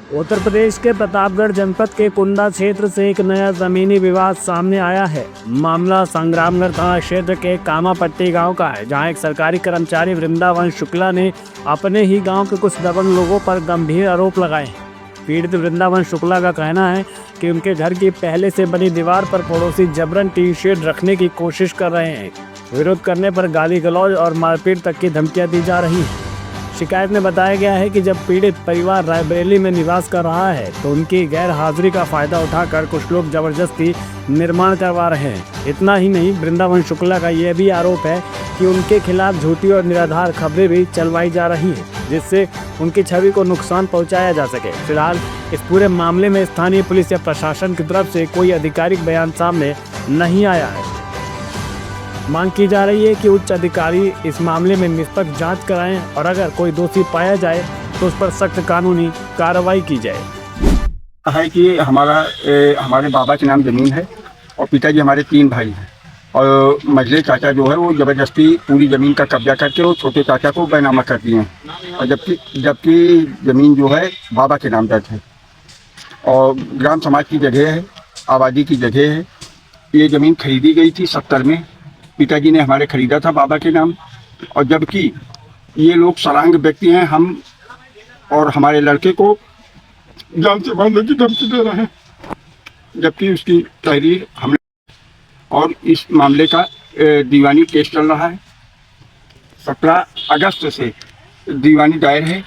उत्तर प्रदेश के प्रतापगढ़ जनपद के कुंडा क्षेत्र से एक नया जमीनी विवाद सामने आया है। मामला संग्रामगढ़ थाना क्षेत्र के कामापट्टी गांव का है, जहां एक सरकारी कर्मचारी वृंदावन शुक्ला ने अपने ही गांव के कुछ दबंग लोगों पर गंभीर आरोप लगाए हैं। पीड़ित वृंदावन शुक्ला का कहना है कि उनके घर की पहले से बनी दीवार पर पड़ोसी जबरन टी शेड रखने की कोशिश कर रहे हैं। विरोध करने पर गाली गलौज और मारपीट तक की धमकियां दी जा रही हैं। शिकायत में बताया गया है कि जब पीड़ित परिवार रायबरेली में निवास कर रहा है तो उनकी गैर हाजिरी का फायदा उठाकर कुछ लोग जबरदस्ती निर्माण करवा रहे हैं। इतना ही नहीं, वृंदावन शुक्ला का यह भी आरोप है कि उनके खिलाफ झूठी और निराधार खबरें भी चलवाई जा रही हैं, जिससे उनकी छवि को नुकसान पहुंचाया जा सके। फिलहाल इस पूरे मामले में स्थानीय पुलिस या प्रशासन की तरफ से कोई आधिकारिक बयान सामने नहीं आया है। मांग की जा रही है कि उच्च अधिकारी इस मामले में निष्पक्ष जांच कराएं और अगर कोई दोषी पाया जाए तो उस पर सख्त कानूनी कार्रवाई की जाए। है कि हमारे बाबा के नाम जमीन है और पिताजी हमारे 3 भाई हैं और मझले चाचा जो है वो ज़बरदस्ती पूरी ज़मीन का कब्जा करके वो छोटे चाचा को बैनामा कर दिए हैं। और जबकि ज़मीन जो है बाबा के नाम दर्ज है और ग्राम समाज की जगह है, आबादी की जगह है। ये ज़मीन खरीदी गई थी 70 में, पिताजी ने हमारे खरीदा था बाबा के नाम। और जबकि ये लोग सरांग व्यक्ति हैं, हम और हमारे लड़के को जान से मारने की धमकी दे रहे हैं, जबकि उसकी तहरीर हमने और इस मामले का दीवानी केस चल रहा है। 17 अगस्त से दीवानी दायर है।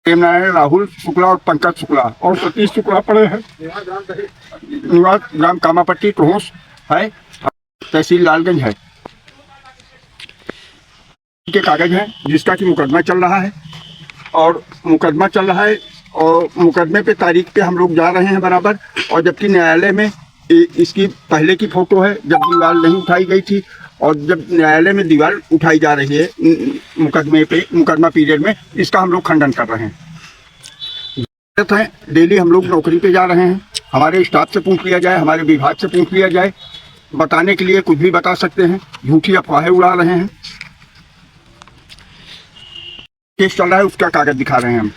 प्रेम नारायण, राहुल शुक्ला और पंकज शुक्ला और सतीश शुक्ला पड़े हैं। निवास ग्राम कामापट्टी टोहस है, तहसील लालगंज है। के कागज हैं जिसका कि मुकदमा चल रहा है और मुकदमे पे तारीख पे हम लोग जा रहे हैं बराबर। और जबकि न्यायालय में इसकी पहले की फोटो है जब दीवार नहीं उठाई गई थी, और जब न्यायालय में दीवार उठाई जा रही है मुकदमा पीरियड में, इसका हम लोग खंडन कर रहे हैं। डेली हम लोग नौकरी पे जा रहे हैं, हमारे स्टाफ से पूछ लिया जाए, हमारे विभाग से पूछ लिया जाए, बताने के लिए कुछ भी बता सकते हैं, झूठी अफवाहें उड़ा रहे हैं। केस चल रहा है, उसका कागज दिखा रहे हैं हम।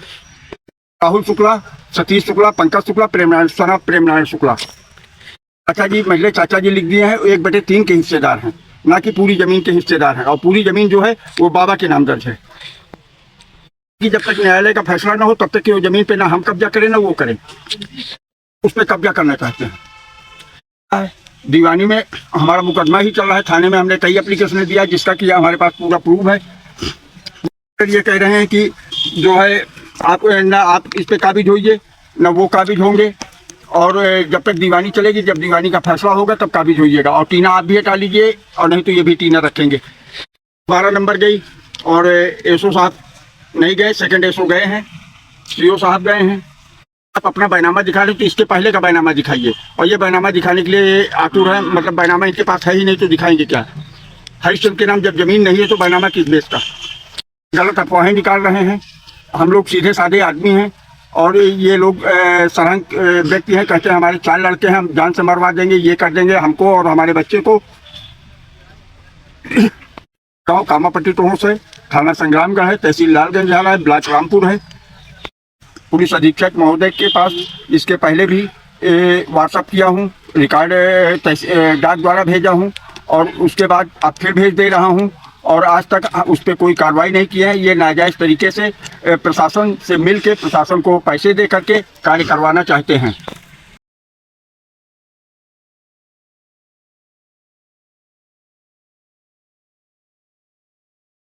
राहुल शुक्ला, सतीश शुक्ला, पंकज शुक्ला, प्रेम नारायण शुक्ला। चाचा जी, महिले चाचा जी लिख दिए हैं, 1/3 के हिस्सेदार हैं, ना कि पूरी जमीन के हिस्सेदार हैं। और पूरी जमीन जो है वो बाबा के नाम दर्ज है कि जब तक न्यायालय का फैसला ना हो तब तक कि वो जमीन पे ना हम कब्जा करें ना वो करें, उस पर कब्जा करना चाहते हैं। दीवानी में हमारा मुकदमा ही चल रहा है, थाने में हमने कई एप्लीकेशन दिया जिसका कि हमारे पास पूरा प्रूफ है। ये कह रहे हैं कि जो है आप इस पे काबिज होइए, ना वो काबिज होंगे, और जब तक दीवानी चलेगी, जब दीवानी का फैसला होगा तब काबिज होइएगा। और टीना आप भी हटा लीजिए, और नहीं तो ये भी टीना रखेंगे। 12 नंबर गई और एसओ साहब नहीं गए, सेकंड एसओ गए हैं, सीओ साहब गए हैं। आप अपना बैनामा दिखा रहे तो इसके पहले का बैनामा दिखाइए। और ये बैनामा दिखाने के लिए आतुर है, मतलब बैनामा इनके पास है ही नहीं तो दिखाएंगे क्या? हरिश्चंद्र के नाम जब जमीन नहीं है तो बैनामा किस बेस का? गलत अफवाहें निकाल रहे हैं। हम लोग सीधे साधे आदमी हैं और ये लोग सरहंग व्यक्ति हैं, कहते हैं हमारे 4 लड़के हैं, हम जान से मरवा देंगे, ये कर देंगे हमको और हमारे बच्चे को। गाँव कामापट्टी टोहस है, थाना संग्रामगढ़ है, तहसील लालगंज है, ब्लॉक रामपुर है। पुलिस अधीक्षक महोदय के पास इसके पहले भी व्हाट्सअप किया हूँ, रिकॉर्ड डाक द्वारा भेजा हूँ और उसके बाद अब फिर भेज दे रहा हूँ, और आज तक उस पर कोई कार्रवाई नहीं की है। ये नाजायज़ तरीके से प्रशासन से मिल के प्रशासन को पैसे दे करके कार्य करवाना चाहते हैं।